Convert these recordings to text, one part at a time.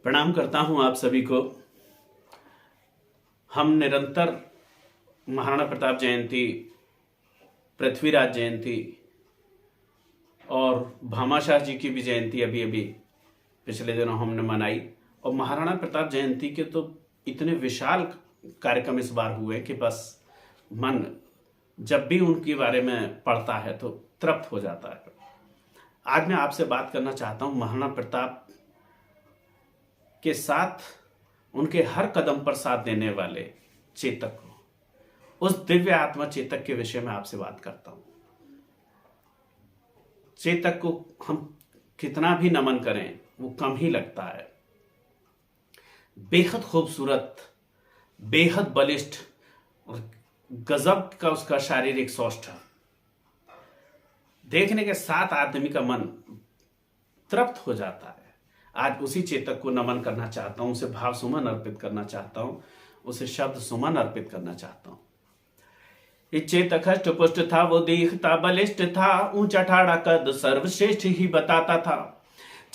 प्रणाम करता हूं आप सभी को। हम निरंतर महाराणा प्रताप जयंती, पृथ्वीराज जयंती और भामाशाह जी की भी जयंती अभी अभी पिछले दिनों हमने मनाई। और महाराणा प्रताप जयंती के तो इतने विशाल कार्यक्रम इस बार हुए कि बस मन जब भी उनके बारे में पढ़ता है तो तृप्त हो जाता है। आज मैं आपसे बात करना चाहता हूं महाराणा प्रताप के साथ उनके हर कदम पर साथ देने वाले चेतक को, उस दिव्य आत्मा चेतक के विषय में आपसे बात करता हूं। चेतक को हम कितना भी नमन करें वो कम ही लगता है। बेहद खूबसूरत, बेहद बलिष्ठ और गजब का उसका शारीरिक सौष्ठव देखने के साथ आदमी का मन तृप्त हो जाता है। आज उसी चेतक को नमन करना चाहता हूं, उसे भाव सुमन अर्पित करना चाहता हूं, उसे शब्द सुमन अर्पित करना चाहता हूं। ये चेतक हष्ट पुष्ट था, वो दिखता बलिष्ठ था, ऊंचा ठाड़ा कद सर्वश्रेष्ठ ही बताता था।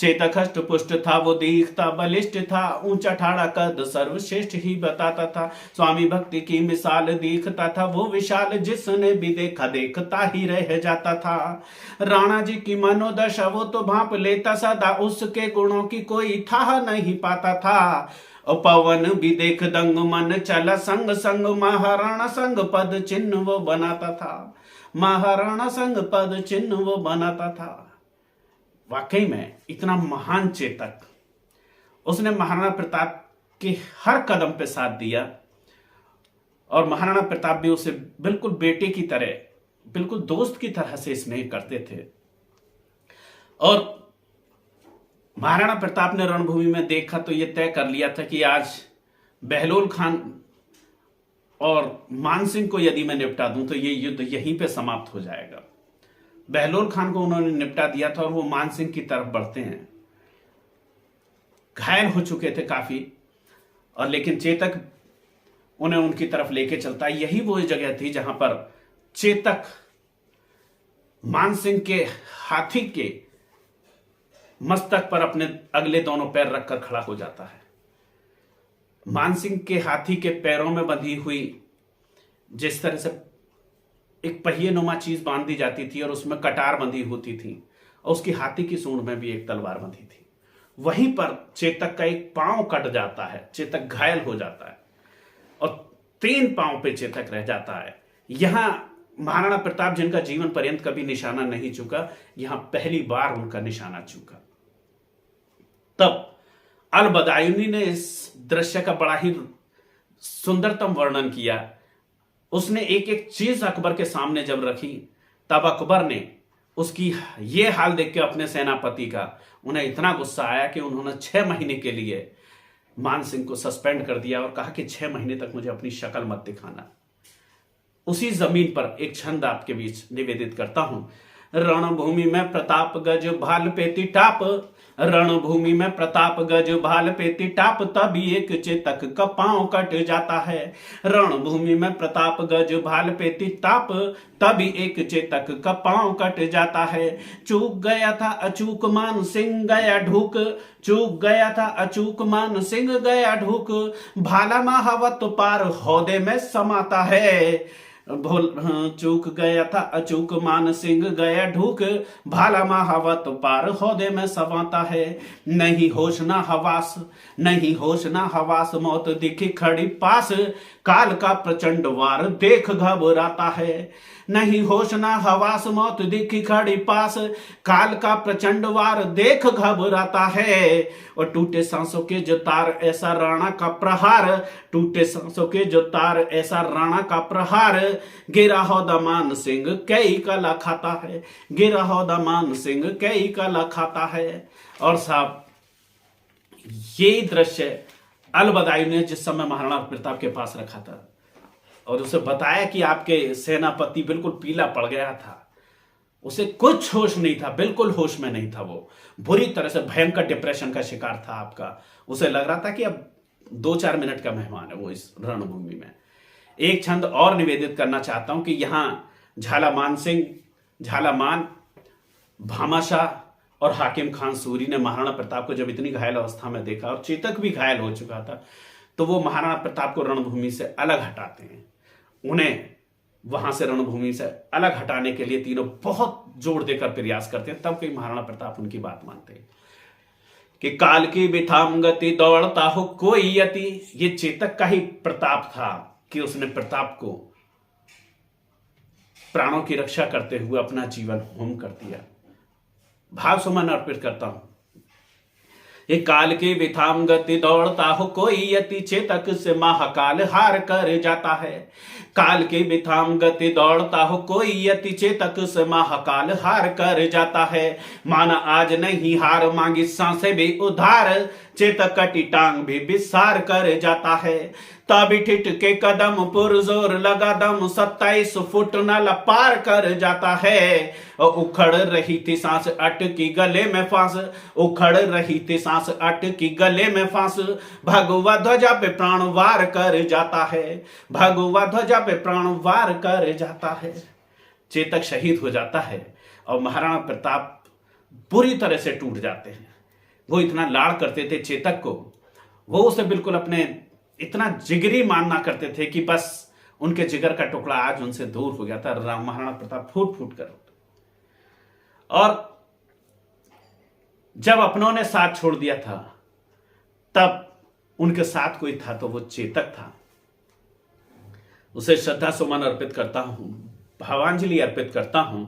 चेतक हष्ट पुष्ट था, वो दिखता बलिष्ठ था, ऊंचा ठाड़ा कद सर्वश्रेष्ठ ही बताता था। स्वामी भक्ति की मिसाल दिखता था, वो विशाल जिसने भी देखा देखता ही रह जाता था। राणा जी की मनोदशा वो तो भांप लेता सदा, उसके गुणों की कोई था नहीं पाता था। और पवन भी देख दंग मन चला संग संग, महाराणा संग पद चिन्ह वो बनाता था। महाराणा संग पद चिन्ह वो बनाता था। वाकई में इतना महान चेतक, उसने महाराणा प्रताप के हर कदम पे साथ दिया और महाराणा प्रताप भी उसे बिल्कुल बेटे की तरह, बिल्कुल दोस्त की तरह से स्नेह करते थे। और महाराणा प्रताप ने रणभूमि में देखा तो यह तय कर लिया था कि आज बहलोल खान और मानसिंह को यदि मैं निपटा दूं तो ये युद्ध यहीं पे समाप्त हो जाएगा। बहलोल खान को उन्होंने निपटा दिया था और वो मानसिंह की तरफ बढ़ते हैं। घायल हो चुके थे काफी, और लेकिन चेतक उन्हें उनकी तरफ लेके चलता है। यही वो जगह थी जहां पर चेतक मानसिंह के हाथी के मस्तक पर अपने अगले दोनों पैर रखकर खड़ा हो जाता है। मानसिंह के हाथी के पैरों में बंधी हुई जिस तरह से एक पहिए नुमा चीज बांध दी जाती थी और उसमें कटार बंधी होती थी, और उसकी हाथी की सूंड में भी एक तलवार बंधी थी, वहीं पर चेतक का एक पांव कट जाता है। चेतक घायल हो जाता है और 3 पांव पे चेतक रह जाता है। यहां महाराणा प्रताप जिनका जीवन पर्यंत कभी निशाना नहीं चुका, यहां पहली बार उनका निशाना चुका। तब अल-बदायूनी ने इस दृश्य का बड़ा ही सुंदरतम वर्णन किया। उसने एक एक चीज अकबर के सामने जब रखी, तब अकबर ने उसकी ये हाल देख के अपने सेनापति का, उन्हें इतना गुस्सा आया कि उन्होंने 6 महीने के लिए मानसिंह को सस्पेंड कर दिया और कहा कि 6 महीने तक मुझे अपनी शक्ल मत दिखाना। उसी जमीन पर एक छंद आपके बीच निवेदित करता हूं। रणभूमि में प्रताप गज भाल पेती टाप, रणभूमि में प्रताप गज भाल पेती टाप, तभी एक चेतक का पांव कट जाता है। रणभूमि में प्रताप गज भाल पेती टाप, तभी एक चेतक का पांव कट जाता है। चूक गया था अचूक मान सिंह गया ढूक, चूक गया था अचूक मान सिंह गया ढूक, भाला महावत पार हौदे में समाता है। चूक गया था अचूक मान सिंह गया ढूक, भाला महावत पार हौदे में समाता है। नहीं होश ना हवास, नहीं होश ना हवास, मौत दिखी खड़ी पास, काल का प्रचंड वार देख घबराता है। नहीं होश ना हवास, मौत दिखी खड़ी पास, काल का प्रचंड वार देख घबराता है। और टूटे सांसों के जो तार ऐसा राणा का प्रहार, टूटे सांसों के जो तार ऐसा राणा का प्रहार, गिरा हौदा मान सिंह कई कला खाता है, गिरा हौदा मान सिंह कई कला खाता है। और साहब, ये दृश्य अल-बदायूं ने जिस समय महाराणा प्रताप के पास रखा था और उसे बताया कि आपके सेनापति बिल्कुल पीला पड़ गया था, उसे कुछ होश नहीं था, बिल्कुल होश में नहीं था। वो बुरी तरह से भयंकर डिप्रेशन का शिकार था आपका। उसे लग रहा था कि अब 2-4 मिनट का मेहमान है वो इस रणभूमि में। एक छंद और निवेदित करना चाहता हूं कि यहां झालामान सिंह, झालामान, भामाशाह और हाकिम खान सूरी ने महाराणा प्रताप को जब इतनी घायल अवस्था में देखा, और चेतक भी घायल हो चुका था, तो वो महाराणा प्रताप को रणभूमि से अलग हटाते हैं। उन्हें वहां से रणभूमि से अलग हटाने के लिए तीनों बहुत जोर देकर प्रयास करते हैं। तब कहीं महाराणा प्रताप उनकी बात मानते हैं कि काल की बिथाम गति दौड़ता हो कोई यति। ये चेतक का ही प्रताप था कि उसने प्रताप को प्राणों की रक्षा करते हुए अपना जीवन होम कर दिया। भाव सुमन अर्पित करता हूं। ये काल की विथाम गति दौड़ता हो कोई यति, चेतक से महाकाल हार कर जाता है। काल की विथाम गति दौड़ता हो कोई यति, चेतक से महाकाल हार कर जाता है। माना आज नहीं हार, मांगी सांसें भी उधार, चेतक कटी टांग भी विसार कर जाता है। तभी ठिठ के कदम पुरजोर लगा दम, 27 फुट नाला पार कर जाता है। और उखड़ रही थी सांस अटकी गले में फांस, उखड़ रही थी सांस अटकी गले में फांस, भगवा ध्वजा पे प्राण वार कर जाता है। भगवा ध्वजा पे प्राण वार कर जाता है। चेतक शहीद हो जाता है और महाराणा प्रताप बुरी तरह से टूट जाते हैं। वो इतना लाड़ करते थे चेतक को, वो उसे बिल्कुल अपने इतना जिगरी मानना करते थे कि बस उनके जिगर का टुकड़ा आज उनसे दूर हो गया था। महाराणा प्रताप फूट फूट कर, और जब अपनों ने साथ छोड़ दिया था तब उनके साथ कोई था तो वो चेतक था। उसे श्रद्धा सुमन अर्पित करता हूं, भावांजलि अर्पित करता हूं।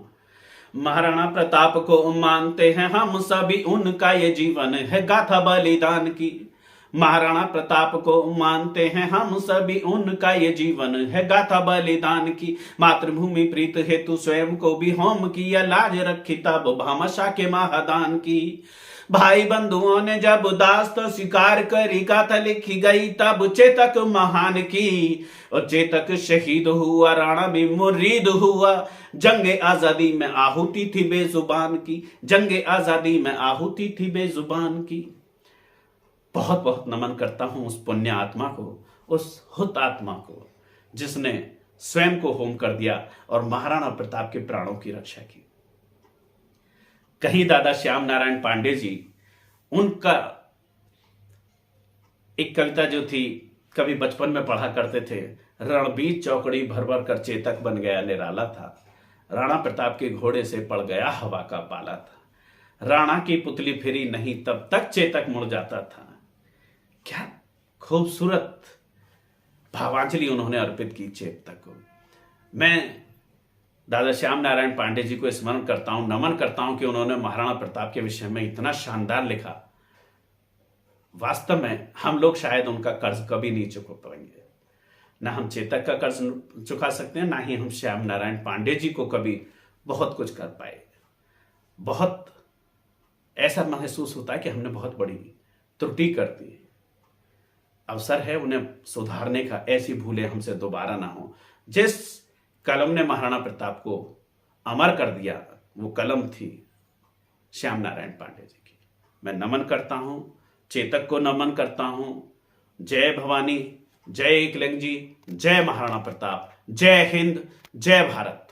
महाराणा प्रताप को मानते हैं हम सभी, उनका ये जीवन है गाथा बलिदान की। महाराणा प्रताप को मानते हैं हम सभी, उनका ये जीवन है गाथा बलिदान की। मातृभूमि प्रीत हेतु स्वयं को भी होम किया, लाज रखी तब भामाशाह के महादान की। भाई बंधुओं ने जब दास्त स्वीकार करी, गाथा लिखी गई तब चेतक महान की। और चेतक शहीद हुआ, राणा भी मुरीद हुआ, जंगे आजादी में आहुति थी बेजुबान की। जंगे आजादी में आहुति थी बेजुबान की। बहुत बहुत नमन करता हूं उस पुण्य आत्मा को, उस हुत आत्मा को जिसने स्वयं को होम कर दिया और महाराणा प्रताप के प्राणों की रक्षा की। कहीं दादा श्याम नारायण पांडे जी, उनका एक कविता जो थी, कभी बचपन में पढ़ा करते थे, रणबीर चौकड़ी भर भर कर चेतक बन गया निराला था। राणा प्रताप के घोड़े से पड़ गया हवा का पाला था। राणा की पुतली फिरी नहीं तब तक चेतक मुड़ जाता था। क्या खूबसूरत भावांजलि उन्होंने अर्पित की चेतक को। मैं दादा श्याम नारायण पांडे जी को स्मरण करता हूं, नमन करता हूं कि उन्होंने महाराणा प्रताप के विषय में इतना शानदार लिखा। वास्तव में हम लोग शायद उनका कर्ज कभी नहीं चुका पाएंगे। ना हम चेतक का कर्ज चुका सकते हैं, ना ही हम श्याम नारायण पांडे जी को कभी बहुत कुछ कर पाए। बहुत ऐसा महसूस होता है कि हमने बहुत बड़ी त्रुटि कर दी। अवसर है उन्हें सुधारने का, ऐसी भूलें हमसे दोबारा ना हो। जिस कलम ने महाराणा प्रताप को अमर कर दिया, वो कलम थी श्याम नारायण पांडे जी की। मैं नमन करता हूं, चेतक को नमन करता हूं। जय भवानी, जय एकलिंग जी, जय महाराणा प्रताप, जय हिंद, जय भारत।